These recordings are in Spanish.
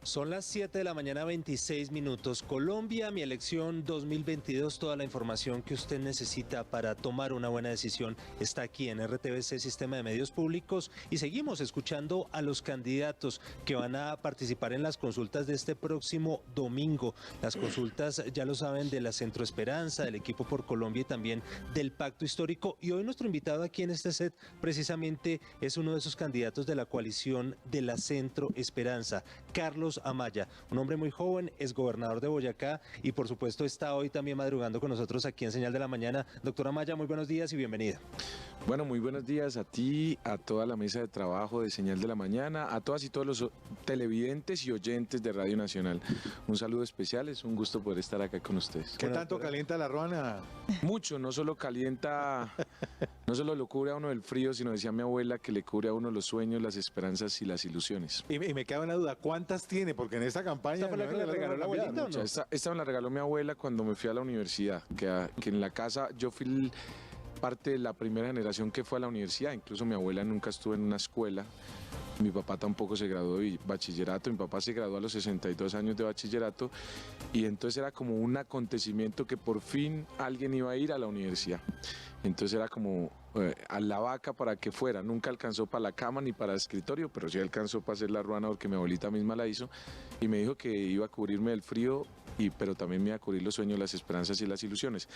Son las 7 de la mañana, 26 minutos. Colombia, mi elección 2022. Toda la información que usted necesita para tomar una buena decisión está aquí en RTVC, Sistema de Medios Públicos. Y seguimos escuchando a los candidatos que van a participar en las consultas de este próximo domingo. Las consultas, ya lo saben, de la Centro Esperanza, del Equipo por Colombia y también del Pacto Histórico. Y hoy nuestro invitado aquí en este set precisamente es uno de esos candidatos de la coalición de la Centro Esperanza, Carlos Amaya, un hombre muy joven, es gobernador de Boyacá y por supuesto está hoy también madrugando con nosotros aquí en Señal de la Mañana. Doctor Amaya, muy buenos días y bienvenido. Bueno, muy buenos días a ti, a toda la mesa de trabajo de Señal de la Mañana, a todas y todos los televidentes y oyentes de Radio Nacional. Un saludo especial, es un gusto poder estar acá con ustedes. ¿Qué tanto calienta la ruana? Mucho, no solo calienta, no solo lo cubre a uno del frío, sino decía mi abuela que le cubre a uno los sueños, las esperanzas y las ilusiones. Y me queda una duda, ¿cuántas tiene? Porque en esta campaña... ¿Esta fue la que le regaló la abuelita o no? Esta me la regaló mi abuela cuando me fui a la universidad, que en la casa yo fui parte de la primera generación que fue a la universidad. Incluso mi abuela nunca estuvo en una escuela, mi papá tampoco se graduó de bachillerato, mi papá se graduó a los 62 años de bachillerato y entonces era como un acontecimiento que por fin alguien iba a ir a la universidad. Entonces era como a la vaca para que fuera, nunca alcanzó para la cama ni para el escritorio, pero sí alcanzó para hacer la ruana porque mi abuelita misma la hizo y me dijo que iba a cubrirme del frío, pero también me iba a cubrir los sueños, las esperanzas y las ilusiones.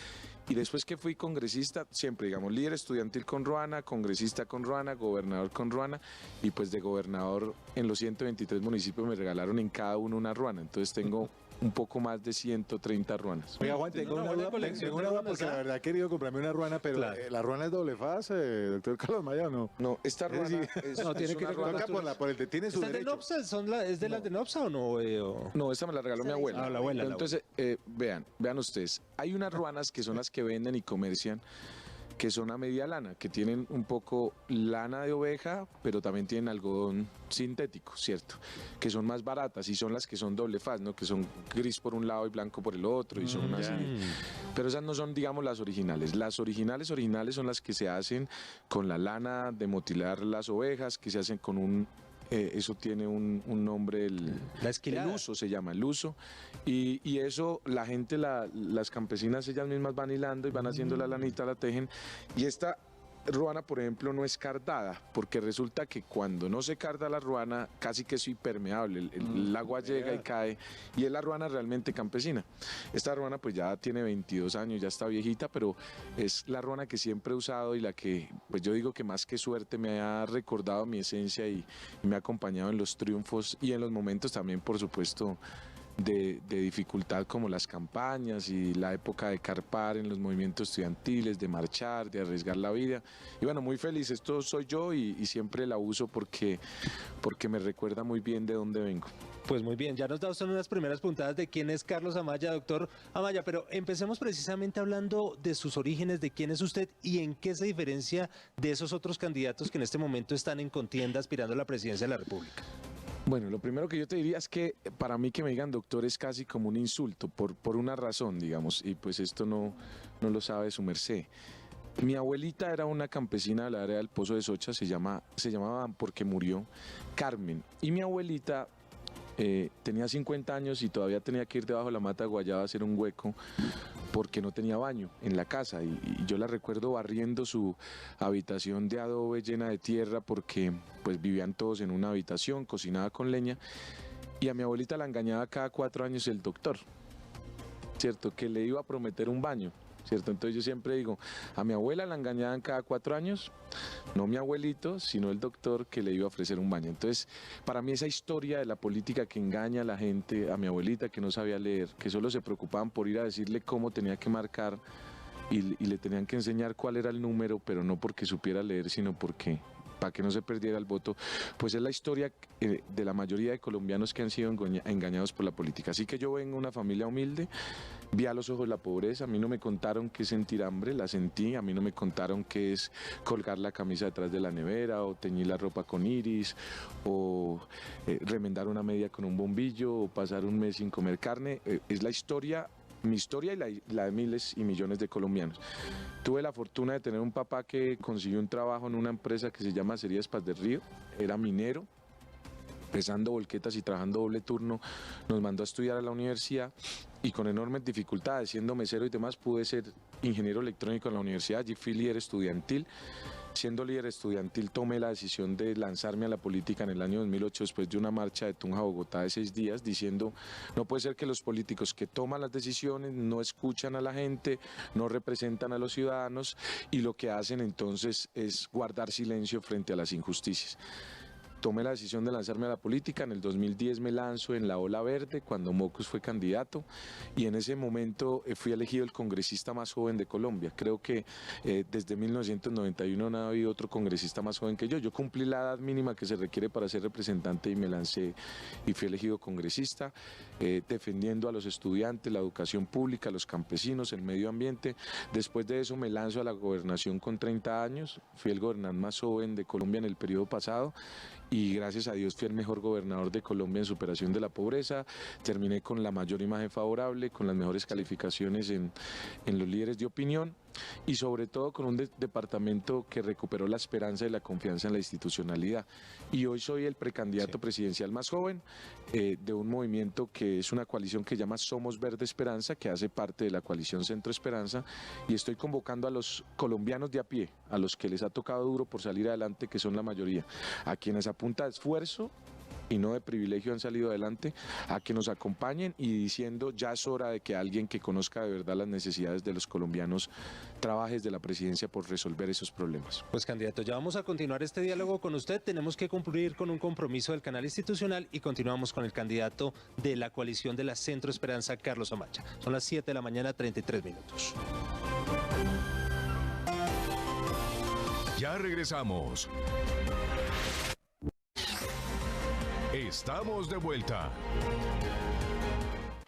Y después que fui congresista, siempre digamos líder estudiantil con ruana, congresista con ruana, gobernador con ruana y pues de gobernador en los 123 municipios me regalaron en cada uno una ruana, entonces tengo un poco más de 130 ruanas. Oiga, Juan, tengo una duda porque la verdad he querido comprarme una ruana, pero claro. ¿La ruana es doble fase, doctor Carlos Amaya, o no? No, esta ruana no, tiene que toca por el tiene su derecho. ¿Es de Nopsa? ¿Es de las de Nopsa o no? No, esta me la regaló mi abuela. Ah, la abuela. Entonces, vean ustedes, hay unas ruanas que son las que venden y comercian, que son a media lana, que tienen un poco lana de oveja, pero también tienen algodón sintético, ¿cierto? Que son más baratas y son las que son doble faz, ¿no? Que son gris por un lado y blanco por el otro y son así. Pero esas no son, digamos, las originales. Las originales son las que se hacen con la lana de motilar las ovejas, que se hacen con un... eso tiene un nombre, el uso se llama, el uso, y eso la gente, las campesinas ellas mismas van hilando y van haciendo la lanita, la tejen, y esta ruana, por ejemplo, no es cardada, porque resulta que cuando no se carda la ruana, casi que es impermeable, el agua llega y cae, y es la ruana realmente campesina. Esta ruana pues ya tiene 22 años, ya está viejita, pero es la ruana que siempre he usado y la que, pues yo digo que más que suerte me ha recordado mi esencia y me ha acompañado en los triunfos y en los momentos también, por supuesto, de dificultad como las campañas y la época de carpar en los movimientos estudiantiles, de marchar, de arriesgar la vida. Y bueno, muy feliz, esto soy yo y siempre la uso porque me recuerda muy bien de dónde vengo. Pues muy bien, ya nos da usted unas primeras puntadas de quién es Carlos Amaya, doctor Amaya, pero empecemos precisamente hablando de sus orígenes, de quién es usted y en qué se diferencia de esos otros candidatos que en este momento están en contienda aspirando a la presidencia de la República. Bueno, lo primero que yo te diría es que para mí que me digan doctor es casi como un insulto, por una razón, digamos, y pues esto no lo sabe su merced. Mi abuelita era una campesina de la área del Pozo de Socha, se llamaba porque murió Carmen, y mi abuelita tenía 50 años y todavía tenía que ir debajo de la mata de guayaba a hacer un hueco porque no tenía baño en la casa y yo la recuerdo barriendo su habitación de adobe llena de tierra porque pues vivían todos en una habitación, cocinaba con leña y a mi abuelita la engañaba cada 4 años el doctor, ¿cierto? Que le iba a prometer un baño, ¿cierto? Entonces yo siempre digo, a mi abuela la engañaban cada 4 años, no mi abuelito, sino el doctor que le iba a ofrecer un baño. Entonces, para mí esa historia de la política que engaña a la gente, a mi abuelita que no sabía leer, que solo se preocupaban por ir a decirle cómo tenía que marcar y le tenían que enseñar cuál era el número, pero no porque supiera leer, sino porque para que no se perdiera el voto, pues es la historia de la mayoría de colombianos que han sido engañados por la política. Así que yo vengo de una familia humilde, vi a los ojos la pobreza, a mí no me contaron qué es sentir hambre, la sentí, a mí no me contaron qué es colgar la camisa detrás de la nevera, o teñir la ropa con iris, o remendar una media con un bombillo, o pasar un mes sin comer carne, es la historia, mi historia y la de miles y millones de colombianos. Tuve la fortuna de tener un papá que consiguió un trabajo en una empresa que se llama Acerías Paz del Río, era minero, pesando volquetas y trabajando doble turno, nos mandó a estudiar a la universidad y con enormes dificultades, siendo mesero y demás, pude ser ingeniero electrónico en la universidad. Allí fui líder estudiantil. Siendo líder estudiantil tomé la decisión de lanzarme a la política en el año 2008 después de una marcha de Tunja a Bogotá de 6 días, diciendo no puede ser que los políticos que toman las decisiones no escuchan a la gente, no representan a los ciudadanos y lo que hacen entonces es guardar silencio frente a las injusticias. Tomé la decisión de lanzarme a la política, en el 2010 me lanzo en la Ola Verde cuando Mocus fue candidato y en ese momento fui elegido el congresista más joven de Colombia. Creo que desde 1991 no ha habido otro congresista más joven que yo. Yo cumplí la edad mínima que se requiere para ser representante y me lancé y fui elegido congresista, defendiendo a los estudiantes, la educación pública, a los campesinos, el medio ambiente. Después de eso me lanzo a la gobernación con 30 años, fui el gobernador más joven de Colombia en el periodo pasado y gracias a Dios fui el mejor gobernador de Colombia en superación de la pobreza, terminé con la mayor imagen favorable, con las mejores calificaciones en los líderes de opinión y sobre todo con un departamento que recuperó la esperanza y la confianza en la institucionalidad. Y hoy soy el precandidato presidencial más joven de un movimiento que es una coalición que llama Somos Verde Esperanza, que hace parte de la coalición Centro Esperanza, y estoy convocando a los colombianos de a pie, a los que les ha tocado duro por salir adelante, que son la mayoría, a quienes a punta de esfuerzo y no de privilegio han salido adelante, a que nos acompañen y diciendo ya es hora de que alguien que conozca de verdad las necesidades de los colombianos trabaje desde la presidencia por resolver esos problemas. Pues candidato, ya vamos a continuar este diálogo con usted, tenemos que cumplir con un compromiso del canal institucional y continuamos con el candidato de la coalición de la Centro Esperanza, Carlos Amaya. Son las 7 de la mañana, 33 minutos. Ya regresamos. Estamos de vuelta.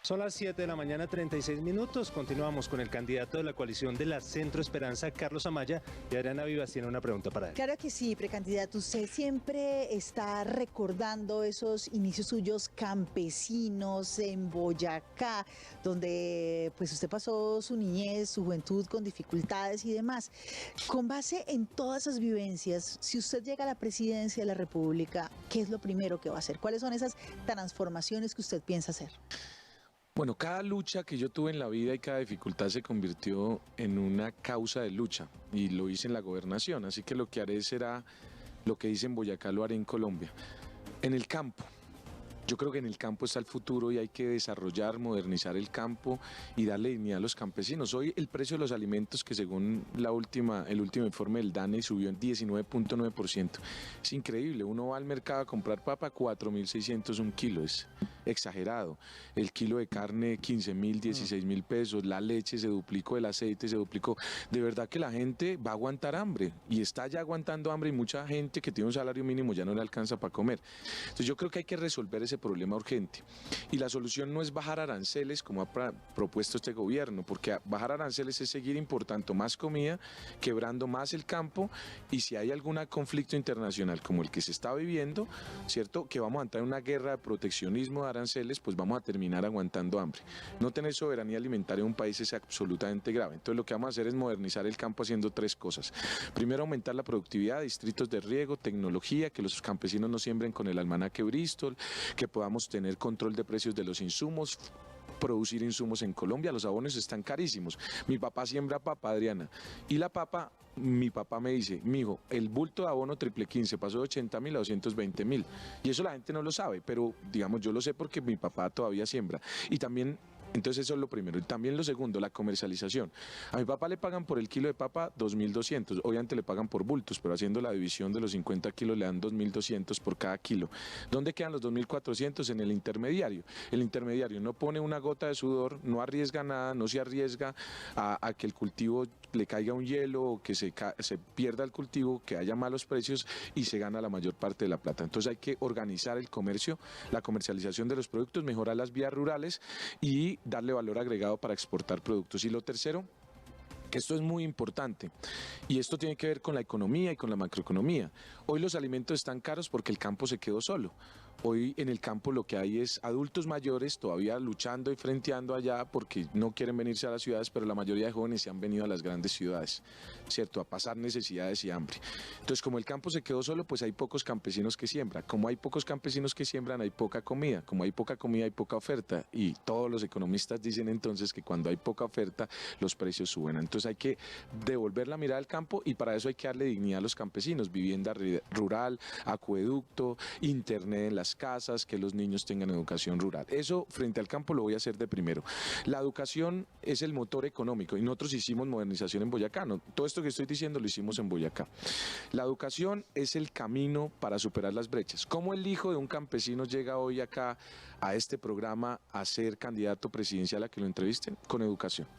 Son las 7 de la mañana, 36 minutos. Continuamos con el candidato de la coalición de la Centro Esperanza, Carlos Amaya, y Adriana Vivas tiene una pregunta para él. Claro que sí, precandidato. Usted siempre está recordando esos inicios suyos campesinos en Boyacá, donde pues usted pasó su niñez, su juventud con dificultades y demás. Con base en todas esas vivencias, si usted llega a la presidencia de la República, ¿qué es lo primero que va a hacer? ¿Cuáles son esas transformaciones que usted piensa hacer? Bueno, cada lucha que yo tuve en la vida y cada dificultad se convirtió en una causa de lucha y lo hice en la gobernación, así que lo que haré será lo que hice en Boyacá, lo haré en Colombia. En el campo, yo creo que en el campo está el futuro y hay que desarrollar, modernizar el campo y darle dignidad a los campesinos. Hoy el precio de los alimentos, que según el último informe del DANE subió en 19.9%. Es increíble, uno va al mercado a comprar papa, 4.600 un kilo, es exagerado. El kilo de carne, 15.000, 16.000 pesos, la leche se duplicó, el aceite se duplicó. De verdad que la gente va a aguantar hambre y está ya aguantando hambre y mucha gente que tiene un salario mínimo ya no le alcanza para comer. Entonces yo creo que hay que resolver ese problema urgente. Y la solución no es bajar aranceles como ha propuesto este gobierno, porque bajar aranceles es seguir importando más comida, quebrando más el campo, y si hay algún conflicto internacional como el que se está viviendo, ¿cierto? Que vamos a entrar en una guerra de proteccionismo de aranceles, pues vamos a terminar aguantando hambre. No tener soberanía alimentaria en un país es absolutamente grave. Entonces lo que vamos a hacer es modernizar el campo haciendo 3 cosas. Primero, aumentar la productividad, distritos de riego, tecnología, que los campesinos no siembren con el almanaque Bristol, que podamos tener control de precios de los insumos, producir insumos en Colombia. Los abonos están carísimos. Mi papá siembra papa, Adriana, y la papa, mi papá me dice, mijo, el bulto de abono triple 15 pasó de 80.000 a 220.000, y eso la gente no lo sabe, pero digamos yo lo sé porque mi papá todavía siembra. Y también, entonces eso es lo primero. Y también lo segundo, la comercialización. A mi papá le pagan por el kilo de papa 2.200, obviamente le pagan por bultos, pero haciendo la división de los 50 kilos le dan 2.200 por cada kilo. ¿Dónde quedan los 2.400? En el intermediario. El intermediario no pone una gota de sudor, no arriesga nada, no se arriesga a que el cultivo le caiga un hielo o que se pierda el cultivo, que haya malos precios y se gana la mayor parte de la plata. Entonces hay que organizar el comercio, la comercialización de los productos, mejorar las vías rurales y darle valor agregado para exportar productos. Y lo tercero, que esto es muy importante, y esto tiene que ver con la economía y con la macroeconomía. Hoy los alimentos están caros porque el campo se quedó solo. Hoy en el campo lo que hay es adultos mayores todavía luchando y frenteando allá porque no quieren venirse a las ciudades, pero la mayoría de jóvenes se han venido a las grandes ciudades, ¿cierto? A pasar necesidades y hambre. Entonces, como el campo se quedó solo, pues hay pocos campesinos que siembran. Como hay pocos campesinos que siembran, hay poca comida. Como hay poca comida, hay poca oferta. Y todos los economistas dicen entonces que cuando hay poca oferta, los precios suben. Entonces hay que devolver la mirada al campo y para eso hay que darle dignidad a los campesinos. Vivienda rural, acueducto, internet en las casas, que los niños tengan educación rural. Eso frente al campo lo voy a hacer de primero. La educación es el motor económico y nosotros hicimos modernización en Boyacá. No, todo esto que estoy diciendo lo hicimos en Boyacá. La educación es el camino para superar las brechas. ¿Cómo el hijo de un campesino llega hoy acá a este programa a ser candidato presidencial a que lo entrevisten? Con educación.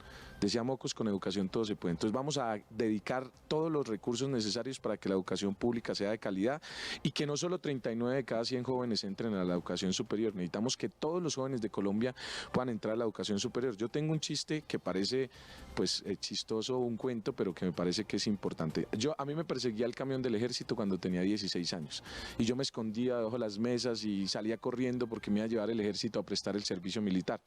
Decía Mocos, con educación todo se puede. Entonces vamos a dedicar todos los recursos necesarios para que la educación pública sea de calidad y que no solo 39 de cada 100 jóvenes entren a la educación superior. Necesitamos que todos los jóvenes de Colombia puedan entrar a la educación superior. Yo tengo un chiste que parece pues chistoso, un cuento, pero que me parece que es importante. A mí me perseguía el camión del ejército cuando tenía 16 años y yo me escondía debajo de las mesas y salía corriendo porque me iba a llevar el ejército a prestar el servicio militar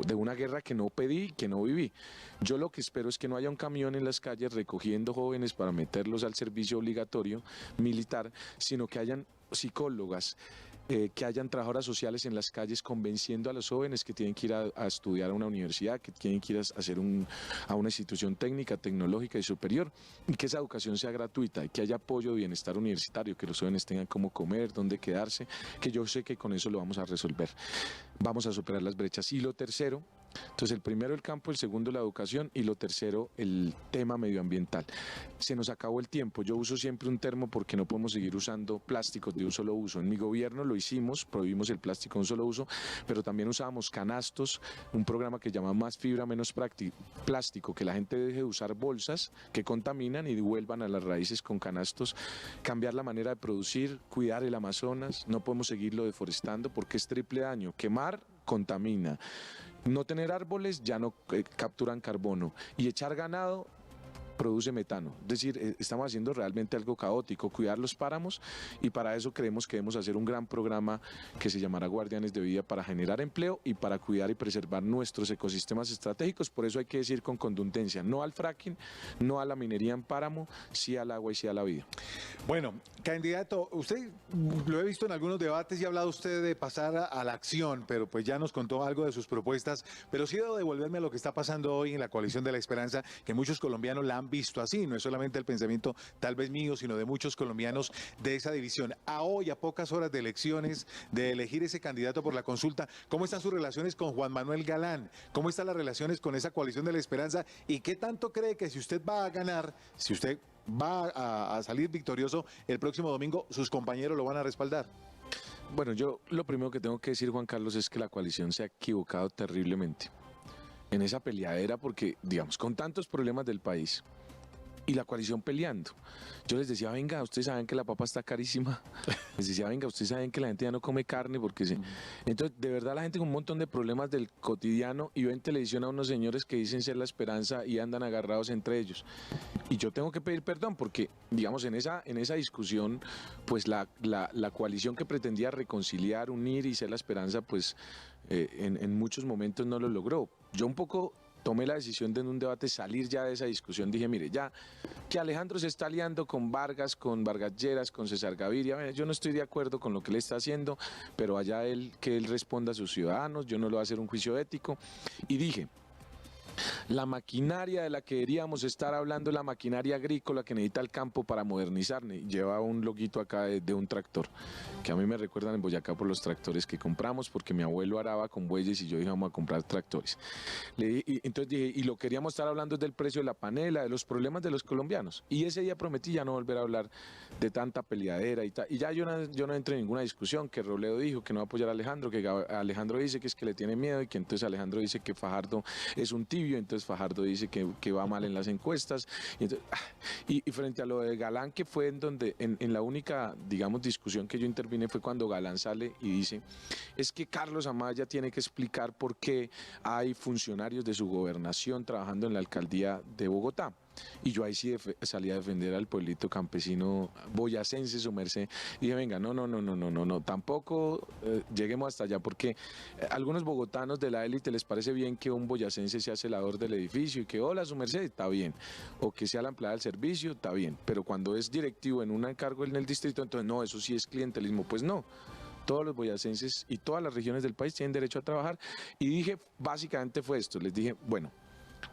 de una guerra que no pedí, que no viví. Yo lo que espero es que no haya un camión en las calles recogiendo jóvenes para meterlos al servicio obligatorio militar, sino que hayan psicólogas, que hayan trabajadoras sociales en las calles convenciendo a los jóvenes que tienen que ir a estudiar a una universidad, que tienen que ir a hacer a una institución técnica, tecnológica y superior, y que esa educación sea gratuita y que haya apoyo de bienestar universitario, que los jóvenes tengan cómo comer, dónde quedarse, que yo sé que con eso lo vamos a resolver. Vamos a superar las brechas. Y lo tercero, entonces el primero el campo, el segundo la educación y lo tercero el tema medioambiental. Se nos acabó el tiempo, yo uso siempre un termo porque no podemos seguir usando plásticos de un solo uso. En mi gobierno lo hicimos, prohibimos el plástico de un solo uso, pero también usábamos canastos, un programa que llama Más Fibra, Menos Plástico, que la gente deje de usar bolsas que contaminan y devuelvan a las raíces con canastos, cambiar la manera de producir, cuidar el Amazonas, no podemos seguirlo deforestando porque es triple daño, quemar contamina. No tener árboles ya no capturan carbono y echar ganado produce metano. Es decir, estamos haciendo realmente algo caótico, cuidar los páramos y para eso creemos que debemos hacer un gran programa que se llamará Guardianes de Vida para generar empleo y para cuidar y preservar nuestros ecosistemas estratégicos. Por eso hay que decir con contundencia, no al fracking, no a la minería en páramo, sí al agua y sí a la vida. Bueno, candidato, usted lo he visto en algunos debates y ha hablado usted de pasar a la acción, pero pues ya nos contó algo de sus propuestas, pero sí debo devolverme a lo que está pasando hoy en la Coalición de la Esperanza, que muchos colombianos la han visto así, no es solamente el pensamiento tal vez mío, sino de muchos colombianos de esa división. A hoy, a pocas horas de elecciones, de elegir ese candidato por la consulta, ¿cómo están sus relaciones con Juan Manuel Galán? ¿Cómo están las relaciones con esa Coalición de la Esperanza? ¿Y qué tanto cree que si usted va a ganar, si usted va a salir victorioso el próximo domingo, sus compañeros lo van a respaldar? Bueno, yo lo primero que tengo que decir, Juan Carlos, es que la coalición se ha equivocado terriblemente en esa peleadera porque, digamos, con tantos problemas del país y la coalición peleando. Yo les decía, venga, ustedes saben que la papa está carísima. Les decía, venga, ustedes saben que la gente ya no come carne porque se... Entonces, de verdad, la gente con un montón de problemas del cotidiano y ve en televisión a unos señores que dicen ser la esperanza y andan agarrados entre ellos. Y yo tengo que pedir perdón porque, digamos, en esa discusión, pues la coalición que pretendía reconciliar, unir y ser la esperanza, pues en muchos momentos no lo logró. Yo un poco tomé la decisión de en un debate salir ya de esa discusión. Dije, mire, ya que Alejandro se está aliando con Vargas, con Vargas Lleras, con César Gaviria, yo no estoy de acuerdo con lo que él está haciendo, pero allá que él responda a sus ciudadanos, yo no le voy a hacer un juicio ético. Y dije, la maquinaria de la que deberíamos estar hablando es la maquinaria agrícola que necesita el campo para modernizar. Lleva un loguito acá de un tractor, que a mí me recuerdan en Boyacá por los tractores que compramos, porque mi abuelo araba con bueyes y yo dije, vamos a comprar tractores. Entonces dije, y lo queríamos estar hablando es del precio de la panela, de los problemas de los colombianos. Y ese día prometí ya no volver a hablar de tanta peleadera y tal. Y ya yo no entré en ninguna discusión, que Robledo dijo que no va a apoyar a Alejandro, que Alejandro dice que es que le tiene miedo y que entonces Alejandro dice que Fajardo es un tibio, entonces Fajardo dice que va mal en las encuestas. Y frente a lo de Galán, que fue en donde, en la única, digamos, discusión que yo intervine fue cuando Galán sale y dice, es que Carlos Amaya tiene que explicar por qué hay funcionarios de su gobernación trabajando en la alcaldía de Bogotá. Y yo ahí sí salí a defender al pueblito campesino boyacense, su merced. Y dije, venga, no, tampoco lleguemos hasta allá, porque algunos bogotanos de la élite les parece bien que un boyacense sea celador del edificio y que, hola, su merced, está bien. O que sea la empleada del servicio, está bien. Pero cuando es directivo en un encargo en el distrito, entonces no, eso sí es clientelismo. Pues no. Todos los boyacenses y todas las regiones del país tienen derecho a trabajar. Y dije, básicamente fue esto, les dije, bueno,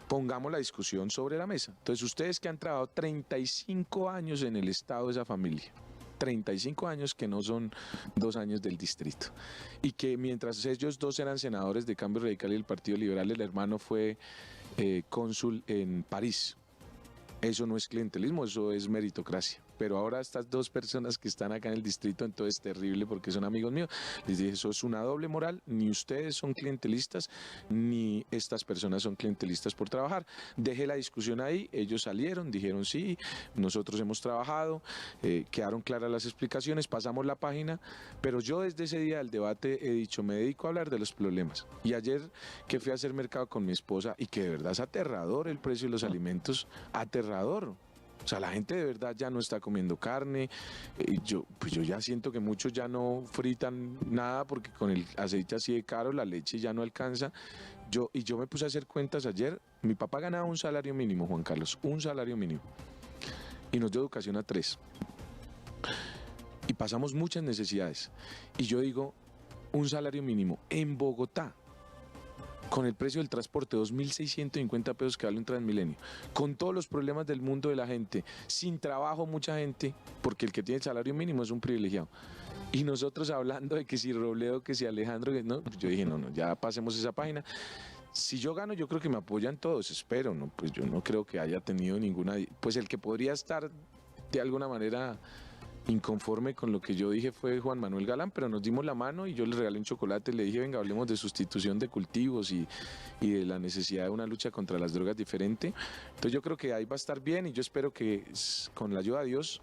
pongamos la discusión sobre la mesa. Entonces, ustedes que han trabajado 35 años en el estado de esa familia, 35 años que no son 2 años del distrito, y que mientras ellos dos eran senadores de Cambio Radical y el Partido Liberal, el hermano fue cónsul en París. Eso no es clientelismo, eso es meritocracia. Pero ahora estas dos personas que están acá en el distrito, entonces es terrible porque son amigos míos. Les dije, eso es una doble moral, ni ustedes son clientelistas, ni estas personas son clientelistas por trabajar. Dejé la discusión ahí, ellos salieron, dijeron sí, nosotros hemos trabajado, quedaron claras las explicaciones, pasamos la página, pero yo desde ese día del debate he dicho, me dedico a hablar de los problemas. Y ayer que fui a hacer mercado con mi esposa, y que de verdad es aterrador el precio de los alimentos, aterrador. O sea, la gente de verdad ya no está comiendo carne. Yo ya siento que muchos ya no fritan nada porque con el aceite así de caro, la leche ya no alcanza. Yo me puse a hacer cuentas ayer. Mi papá ganaba un salario mínimo, Juan Carlos, un salario mínimo. Y nos dio educación a 3. Y pasamos muchas necesidades. Y yo digo, un salario mínimo en Bogotá, con el precio del transporte, 2.650 pesos que vale un Transmilenio, con todos los problemas del mundo de la gente, sin trabajo mucha gente, porque el que tiene el salario mínimo es un privilegiado. Y nosotros hablando de que si Robledo, que si Alejandro, no, yo dije, no, ya pasemos esa página. Si yo gano, yo creo que me apoyan todos, espero, ¿no? Pues yo no creo que haya tenido ninguna, pues el que podría estar de alguna manera inconforme con lo que yo dije fue Juan Manuel Galán, pero nos dimos la mano y yo le regalé un chocolate, le dije, venga, hablemos de sustitución de cultivos y de la necesidad de una lucha contra las drogas diferente. Entonces yo creo que ahí va a estar bien y yo espero que con la ayuda de Dios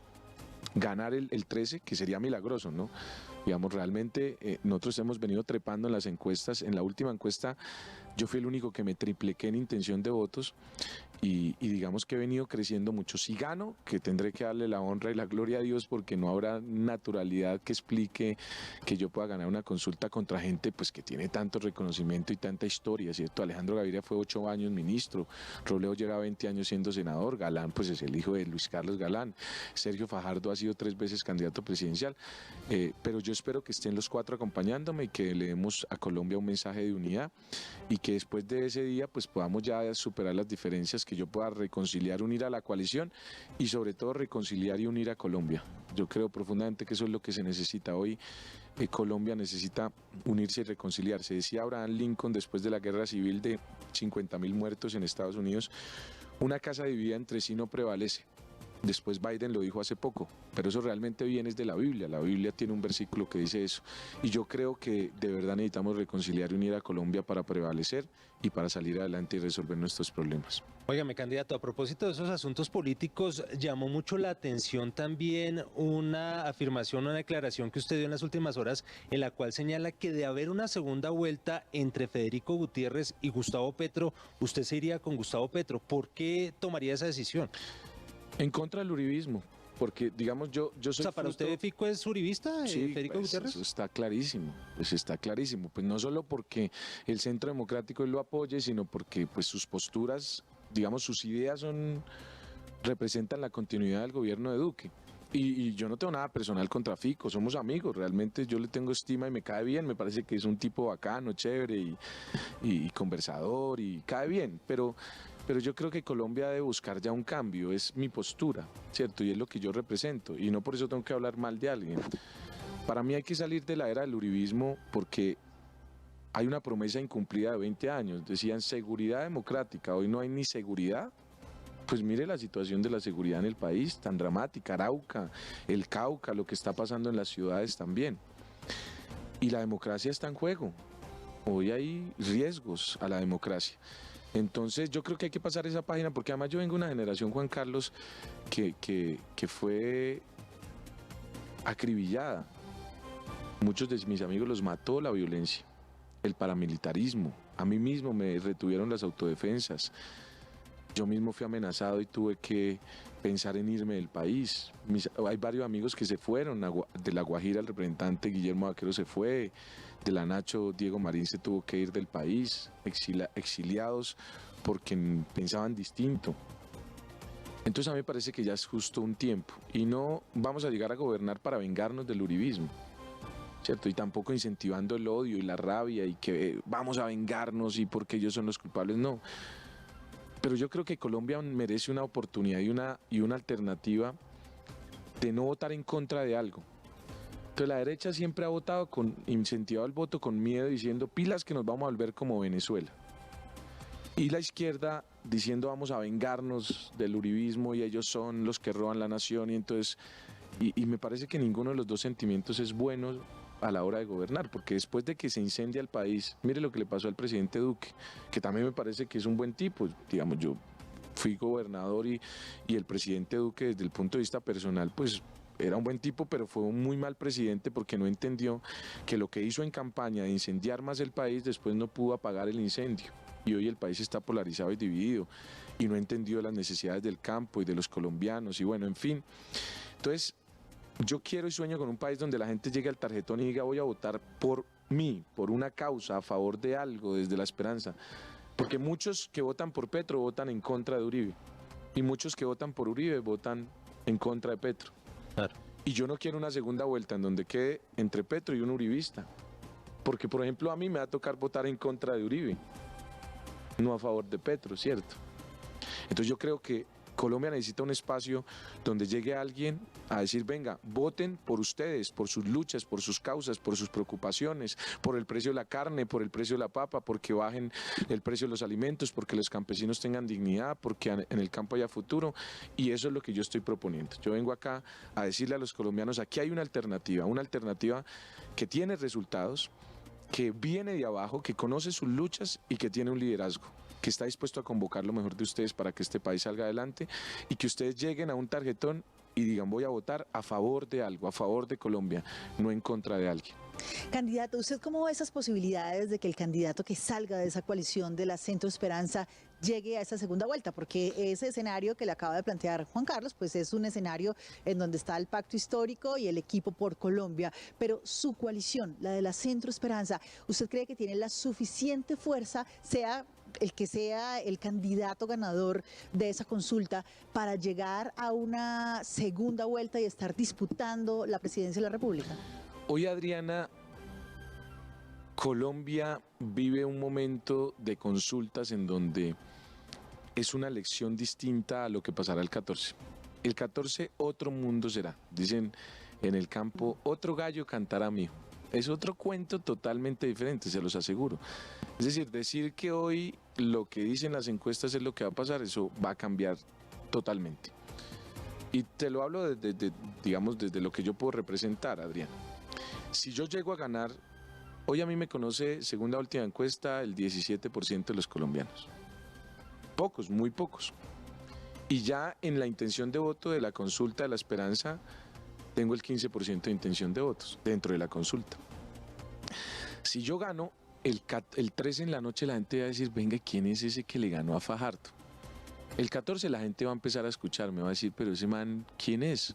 ganar el 13, que sería milagroso, ¿no? Digamos, realmente nosotros hemos venido trepando en las encuestas. En la última encuesta yo fui el único que me tripliqué en intención de votos y digamos que he venido creciendo mucho. Si gano, que tendré que darle la honra y la gloria a Dios porque no habrá naturalidad que explique que yo pueda ganar una consulta contra gente pues que tiene tanto reconocimiento y tanta historia, ¿cierto? Alejandro Gaviria fue 8 años ministro, Robledo lleva 20 años siendo senador, Galán pues es el hijo de Luis Carlos Galán, Sergio Fajardo ha sido 3 veces candidato presidencial, pero yo espero que estén los 4 acompañándome y que le demos a Colombia un mensaje de unidad y que después de ese día pues podamos ya superar las diferencias, que yo pueda reconciliar, unir a la coalición y sobre todo reconciliar y unir a Colombia. Yo creo profundamente que eso es lo que se necesita hoy. Colombia necesita unirse y reconciliarse. Decía Abraham Lincoln después de la guerra civil de 50.000 muertos en Estados Unidos, una casa dividida entre sí no prevalece. Después Biden lo dijo hace poco, pero eso realmente viene de la Biblia. La Biblia tiene un versículo que dice eso. Y yo creo que de verdad necesitamos reconciliar y unir a Colombia para prevalecer y para salir adelante y resolver nuestros problemas. Óigame, candidato, a propósito de esos asuntos políticos, llamó mucho la atención también una afirmación, una declaración que usted dio en las últimas horas, en la cual señala que de haber una segunda vuelta entre Federico Gutiérrez y Gustavo Petro, usted se iría con Gustavo Petro. ¿Por qué tomaría esa decisión? En contra del uribismo, porque digamos yo soy... O sea, ¿para usted Fico es uribista, sí, Federico pues, Gutiérrez? Eso está clarísimo, pues no solo porque el Centro Democrático lo apoye, sino porque pues sus posturas, digamos sus ideas representan la continuidad del gobierno de Duque. Y yo no tengo nada personal contra Fico, somos amigos, realmente yo le tengo estima y me cae bien, me parece que es un tipo bacano, chévere y conversador y cae bien, pero yo creo que Colombia debe buscar ya un cambio, es mi postura, ¿cierto? Y es lo que yo represento, y no por eso tengo que hablar mal de alguien. Para mí hay que salir de la era del uribismo porque hay una promesa incumplida de 20 años, decían seguridad democrática, hoy no hay ni seguridad. Pues mire la situación de la seguridad en el país, tan dramática, Arauca, el Cauca, lo que está pasando en las ciudades también. Y la democracia está en juego, hoy hay riesgos a la democracia. Entonces yo creo que hay que pasar esa página porque además yo vengo de una generación, Juan Carlos, que fue acribillada. Muchos de mis amigos los mató la violencia, el paramilitarismo. A mí mismo me retuvieron las autodefensas. Yo mismo fui amenazado y tuve que pensar en irme del país. Hay varios amigos que se fueron, de La Guajira el representante Guillermo Vaquero se fue, de la Nacho Diego Marín se tuvo que ir del país, exiliados porque pensaban distinto. Entonces a mí me parece que ya es justo un tiempo y no vamos a llegar a gobernar para vengarnos del uribismo, ¿cierto? Y tampoco incentivando el odio y la rabia y que vamos a vengarnos y porque ellos son los culpables, no. Pero yo creo que Colombia merece una oportunidad y una alternativa de no votar en contra de algo. Entonces la derecha siempre ha votado incentivado el voto con miedo, diciendo pilas que nos vamos a volver como Venezuela. Y la izquierda diciendo vamos a vengarnos del uribismo y ellos son los que roban la nación. Y me parece que ninguno de los dos sentimientos es bueno a la hora de gobernar, porque después de que se incendia el país, mire lo que le pasó al presidente Duque, que también me parece que es un buen tipo. Digamos, yo fui gobernador y el presidente Duque desde el punto de vista personal pues era un buen tipo, pero fue un muy mal presidente porque no entendió que lo que hizo en campaña de incendiar más el país después no pudo apagar el incendio y hoy el país está polarizado y dividido y no entendió las necesidades del campo y de los colombianos y bueno, en fin. Entonces yo quiero y sueño con un país donde la gente llegue al tarjetón y diga voy a votar por mí, por una causa, a favor de algo, desde la esperanza. Porque muchos que votan por Petro votan en contra de Uribe. Y muchos que votan por Uribe votan en contra de Petro. Claro. Y yo no quiero una segunda vuelta en donde quede entre Petro y un uribista. Porque, por ejemplo, a mí me va a tocar votar en contra de Uribe, no a favor de Petro, ¿cierto? Entonces yo creo que Colombia necesita un espacio donde llegue alguien a decir, venga, voten por ustedes, por sus luchas, por sus causas, por sus preocupaciones, por el precio de la carne, por el precio de la papa, porque bajen el precio de los alimentos, porque los campesinos tengan dignidad, porque en el campo haya futuro, y eso es lo que yo estoy proponiendo. Yo vengo acá a decirle a los colombianos, aquí hay una alternativa que tiene resultados, que viene de abajo, que conoce sus luchas y que tiene un liderazgo, que está dispuesto a convocar lo mejor de ustedes para que este país salga adelante y que ustedes lleguen a un tarjetón y digan voy a votar a favor de algo, a favor de Colombia, no en contra de alguien. Candidato, ¿usted cómo ve esas posibilidades de que el candidato que salga de esa coalición de la Centro Esperanza llegue a esa segunda vuelta? Porque ese escenario que le acaba de plantear Juan Carlos, pues es un escenario en donde está el pacto histórico y el equipo por Colombia, pero su coalición, la de la Centro Esperanza, ¿usted cree que tiene la suficiente fuerza, sea el que sea el candidato ganador de esa consulta, para llegar a una segunda vuelta y estar disputando la presidencia de la República? Hoy, Adriana, Colombia vive un momento de consultas en donde es una elección distinta a lo que pasará el 14. El 14 otro mundo será, dicen en el campo, otro gallo cantará mijo. Es otro cuento totalmente diferente, se los aseguro. Es decir que hoy lo que dicen las encuestas es lo que va a pasar, eso va a cambiar totalmente. Y te lo hablo desde lo que yo puedo representar, Adrián. Si yo llego a ganar, hoy a mí me conoce, según la última encuesta, el 17% de los colombianos. Pocos, muy pocos. Y ya en la intención de voto de la consulta de la Esperanza, tengo el 15% de intención de votos dentro de la consulta. Si yo gano, el 13 en la noche la gente va a decir, venga, ¿quién es ese que le ganó a Fajardo? El 14 la gente va a empezar a escucharme, va a decir, pero ese man, ¿quién es?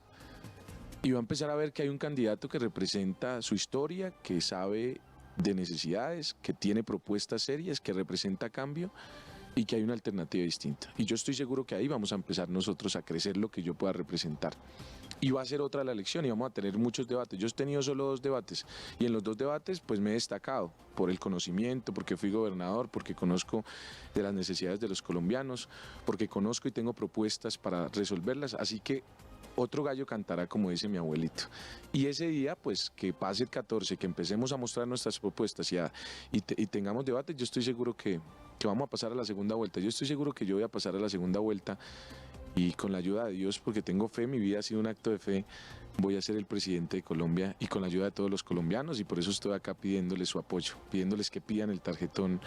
Y va a empezar a ver que hay un candidato que representa su historia, que sabe de necesidades, que tiene propuestas serias, que representa cambio y que hay una alternativa distinta. Y yo estoy seguro que ahí vamos a empezar nosotros a crecer lo que yo pueda representar. Y va a ser otra la elección y vamos a tener muchos debates. Yo he tenido solo 2 debates y en los 2 debates pues me he destacado por el conocimiento, porque fui gobernador, porque conozco de las necesidades de los colombianos, porque conozco y tengo propuestas para resolverlas. Así que otro gallo cantará, como dice mi abuelito. Y ese día, pues, que pase el 14, que empecemos a mostrar nuestras propuestas y tengamos debates, yo estoy seguro que vamos a pasar a la segunda vuelta. Yo estoy seguro que yo voy a pasar a la segunda vuelta y con la ayuda de Dios, porque tengo fe, mi vida ha sido un acto de fe, voy a ser el presidente de Colombia y con la ayuda de todos los colombianos y por eso estoy acá pidiéndoles su apoyo, pidiéndoles que pidan el tarjetón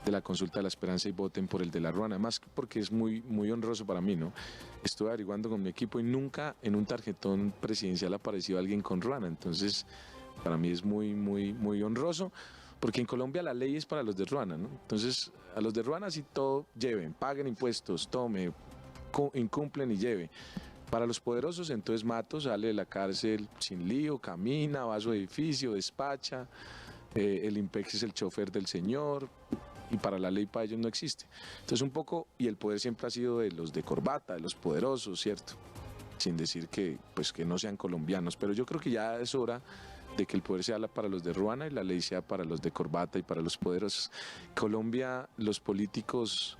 de la consulta de la Esperanza y voten por el de la Ruana, además porque es muy, muy honroso para mí, ¿no? Estuve averiguando con mi equipo y nunca en un tarjetón presidencial ha aparecido alguien con Ruana, entonces para mí es muy, muy, muy honroso. porque en Colombia la ley es para los de Ruana, ¿no? Entonces, a los de Ruana sí todo lleven, paguen impuestos, tome, incumplen y lleve. Para los poderosos, entonces Mato sale de la cárcel sin lío, camina, va a su edificio, despacha, el IMPEX es el chofer del señor, y para la ley para ellos no existe. Entonces un poco, y el poder siempre ha sido de los de corbata, de los poderosos, ¿cierto? Sin decir que, pues, que no sean colombianos, pero yo creo que ya es hora de que el poder sea para los de Ruana y la ley sea para los de corbata y para los poderosos. Colombia, los políticos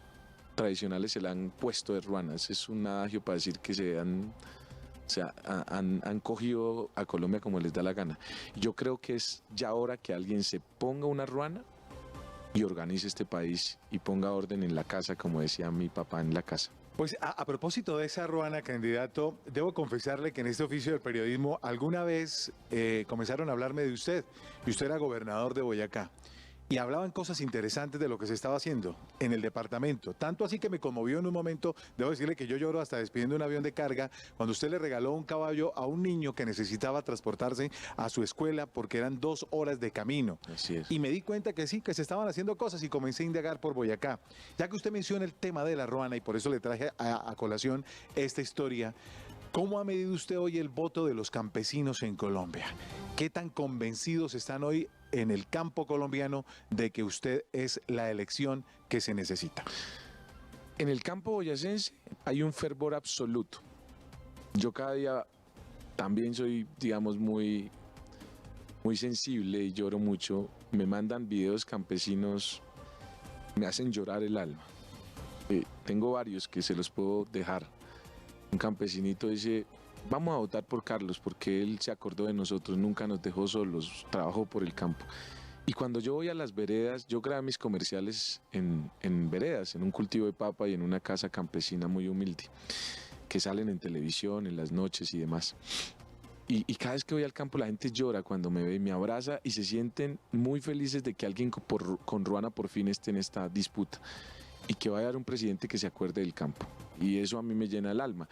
tradicionales se la han puesto de ruanas, es un adagio para decir que han cogido a Colombia como les da la gana. Yo creo que es ya hora que alguien se ponga una ruana y organice este país y ponga orden en la casa, como decía mi papá, en la casa. Pues a propósito de esa ruana, candidato, debo confesarle que en este oficio del periodismo alguna vez comenzaron a hablarme de usted, y usted era gobernador de Boyacá. Y hablaban cosas interesantes de lo que se estaba haciendo en el departamento. Tanto así que me conmovió en un momento, debo decirle que yo lloro hasta despidiendo un avión de carga, cuando usted le regaló un caballo a un niño que necesitaba transportarse a su escuela porque eran 2 horas de camino. Así es. Y me di cuenta que sí, que se estaban haciendo cosas y comencé a indagar por Boyacá. Ya que usted menciona el tema de la ruana y por eso le traje a colación esta historia, ¿cómo ha medido usted hoy el voto de los campesinos en Colombia? ¿Qué tan convencidos están hoy en el campo colombiano de que usted es la elección que se necesita? En el campo boyacense hay un fervor absoluto. Yo cada día también soy, digamos, muy sensible y lloro mucho. Me mandan videos campesinos, me hacen llorar el alma. Tengo varios que se los puedo dejar. Un campesinito dice: vamos a votar por Carlos porque él se acordó de nosotros, nunca nos dejó solos, trabajó por el campo. Y cuando yo voy a las veredas, yo grabo mis comerciales en veredas, en un cultivo de papa y en una casa campesina muy humilde, que salen en televisión, en las noches y demás. Y cada vez que voy al campo la gente llora cuando me ve y me abraza y se sienten muy felices de que alguien con Ruana por fin esté en esta disputa y que vaya a haber un presidente que se acuerde del campo. Y eso a mí me llena el alma.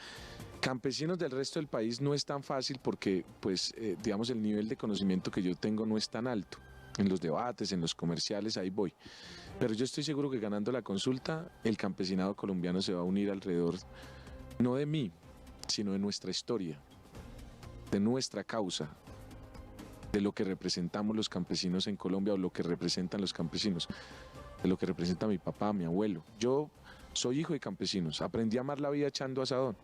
Campesinos del resto del país no es tan fácil porque, pues, digamos, el nivel de conocimiento que yo tengo no es tan alto. En los debates, en los comerciales, ahí voy. Pero yo estoy seguro que ganando la consulta, el campesinado colombiano se va a unir alrededor, no de mí, sino de nuestra historia, de nuestra causa, de lo que representamos los campesinos en Colombia o lo que representan los campesinos, de lo que representa mi papá, mi abuelo. Yo soy hijo de campesinos, aprendí a amar la vida echando asadón.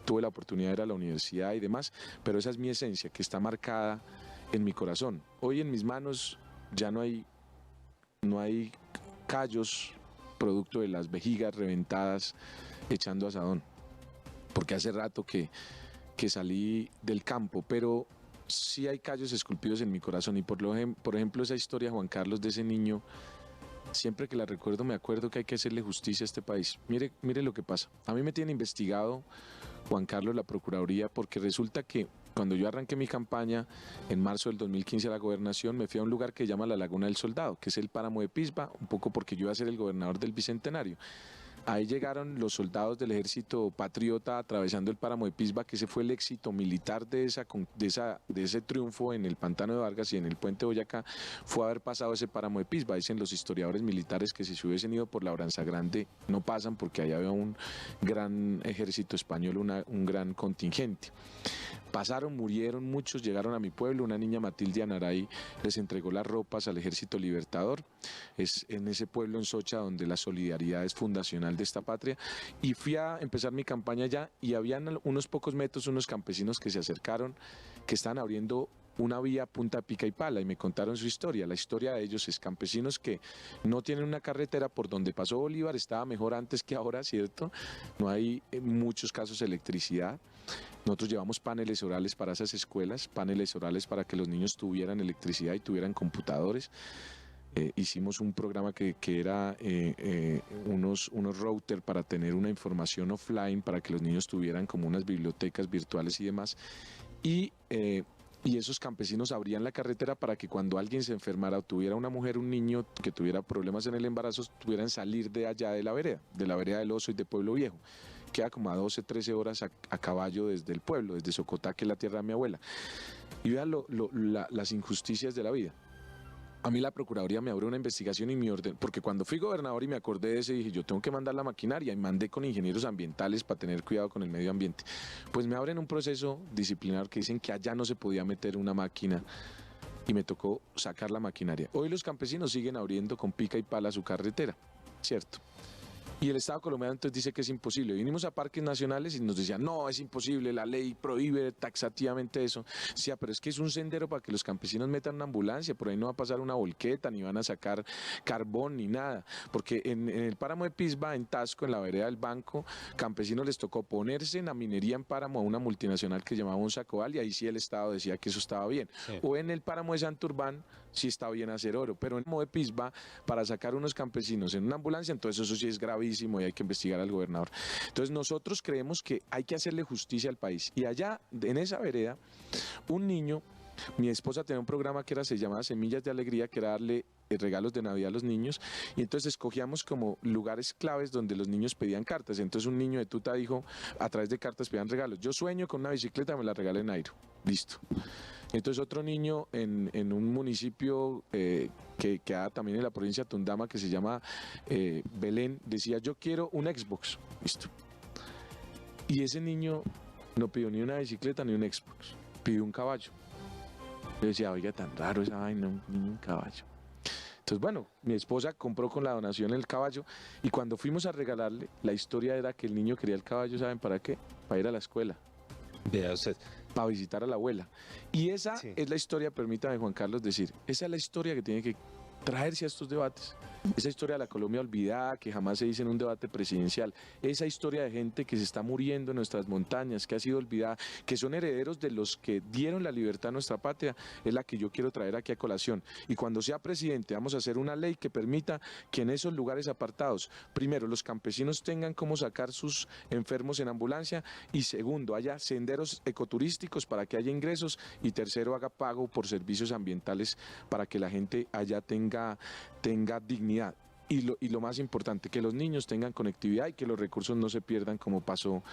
Tuve la oportunidad de ir a la universidad y demás, pero esa es mi esencia, que está marcada en mi corazón. Hoy en mis manos ya no hay callos producto de las vejigas reventadas echando asadón, porque hace rato que salí del campo, pero sí hay callos esculpidos en mi corazón. Y por ejemplo esa historia, Juan Carlos, de ese niño, siempre que la recuerdo me acuerdo que hay que hacerle justicia a este país. Mire lo que pasa. A mí me tiene investigado Juan Carlos, la Procuraduría, porque resulta que cuando yo arranqué mi campaña en marzo del 2015 a la gobernación, me fui a un lugar que se llama la Laguna del Soldado, que es el páramo de Pisba, un poco porque yo iba a ser el gobernador del Bicentenario. Ahí llegaron los soldados del ejército patriota atravesando el páramo de Pisba, que ese fue el éxito militar de ese triunfo en el Pantano de Vargas y en el Puente de Boyacá, fue haber pasado ese páramo de Pisba. Dicen los historiadores militares que si se hubiesen ido por la Labranza Grande no pasan porque allá había un gran ejército español, un gran contingente. Pasaron, murieron muchos, llegaron a mi pueblo, una niña, Matilde Anaray, les entregó las ropas al Ejército Libertador. Es en ese pueblo, en Socha, donde la solidaridad es fundacional de esta patria. Y fui a empezar mi campaña allá y habían unos pocos metros unos campesinos que se acercaron, que estaban abriendo una vía punta pica y pala y me contaron su historia. La historia de ellos es campesinos que no tienen una carretera por donde pasó Bolívar, estaba mejor antes que ahora, ¿cierto? No hay en muchos casos electricidad. Nosotros llevamos paneles solares para esas escuelas, paneles solares para que los niños tuvieran electricidad y tuvieran computadores. Hicimos un programa que era unos routers para tener una información offline para que los niños tuvieran como unas bibliotecas virtuales y demás. Y esos campesinos abrían la carretera para que cuando alguien se enfermara o tuviera una mujer, un niño que tuviera problemas en el embarazo, pudieran salir de allá de la vereda del Oso y de Pueblo Viejo. Queda como a 12, 13 horas a caballo desde el pueblo, desde Socotá, que es la tierra de mi abuela. Y vean las injusticias de la vida. a mí la Procuraduría me abrió una investigación y me ordenó, porque cuando fui gobernador y me acordé de eso, dije, yo tengo que mandar la maquinaria, y mandé con ingenieros ambientales para tener cuidado con el medio ambiente. Pues me abren un proceso disciplinar que dicen que allá no se podía meter una máquina y me tocó sacar la maquinaria. Hoy los campesinos siguen abriendo con pica y pala su carretera, ¿cierto? Y el Estado colombiano entonces dice que es imposible. Vinimos a parques nacionales y nos decían, no, es imposible, la ley prohíbe taxativamente eso. Sí, pero es que es un sendero para que los campesinos metan una ambulancia, por ahí no va a pasar una volqueta, ni van a sacar carbón, ni nada. Porque en el páramo de Pisba, en Tasco, en la vereda del banco, campesinos les tocó ponerse en la minería en páramo a una multinacional que llamaba Unsacobal, y ahí sí el Estado decía que eso estaba bien. Sí. O en el páramo de Santurbán, sí está bien hacer oro, pero en el páramo de Pisba, para sacar unos campesinos en una ambulancia, entonces eso sí es gravísimo y hay que investigar al gobernador. Entonces nosotros creemos que hay que hacerle justicia al país. Y allá, en esa vereda, un niño, mi esposa tenía un programa que se llamaba Semillas de Alegría, que era darle regalos de Navidad a los niños, y entonces escogíamos como lugares claves donde los niños pedían cartas. Entonces un niño de Tuta dijo, a través de cartas pedían regalos. Yo sueño con una bicicleta, me la regalé Nairo. Listo. Entonces otro niño en un municipio que queda también en la provincia de Tundama, que se llama Belén, decía, yo quiero un Xbox. Listo. Y ese niño no pidió ni una bicicleta ni un Xbox, pidió un caballo. Yo decía, oiga, tan raro esa vaina, un caballo. Entonces, bueno, mi esposa compró con la donación el caballo, y cuando fuimos a regalarle, la historia era que el niño quería el caballo, ¿saben para qué? Para ir a la escuela, Vea usted. para visitar a la abuela. Y esa Sí. es la historia, permítame, Juan Carlos, decir, esa es la historia que tiene que traerse a estos debates. Esa historia de la Colombia olvidada, que jamás se dice en un debate presidencial. Esa historia de gente que se está muriendo en nuestras montañas, que ha sido olvidada, que son herederos de los que dieron la libertad a nuestra patria, es la que yo quiero traer aquí a colación. Y cuando sea presidente, vamos a hacer una ley que permita que en esos lugares apartados, primero, los campesinos tengan cómo sacar sus enfermos en ambulancia, y segundo, haya senderos ecoturísticos para que haya ingresos, y tercero, haga pago por servicios ambientales para que la gente allá tenga dignidad. Y lo más importante, que los niños tengan conectividad y que los recursos no se pierdan como pasó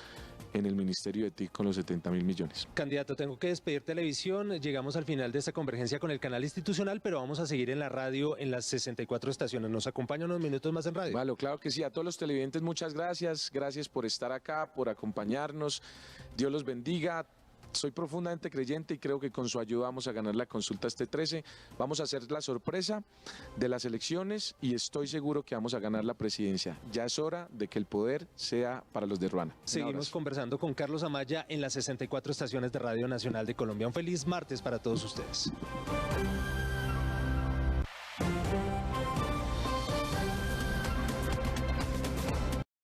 en el Ministerio de TIC con los 70.000 millones. Candidato, tengo que despedir televisión. Llegamos al final de esta convergencia con el canal institucional, pero vamos a seguir en la radio en las 64 estaciones. ¿Nos acompaña unos minutos más en radio? Vale, claro que sí. A todos los televidentes, muchas gracias. Gracias por estar acá, por acompañarnos. Dios los bendiga. Soy profundamente creyente y creo que con su ayuda vamos a ganar la consulta este 13. Vamos a hacer la sorpresa de las elecciones y estoy seguro que vamos a ganar la presidencia. Ya es hora de que el poder sea para los de Ruana. Un Seguimos abrazo. conversando con Carlos Amaya en las 64 estaciones de Radio Nacional de Colombia. Un feliz martes para todos ustedes.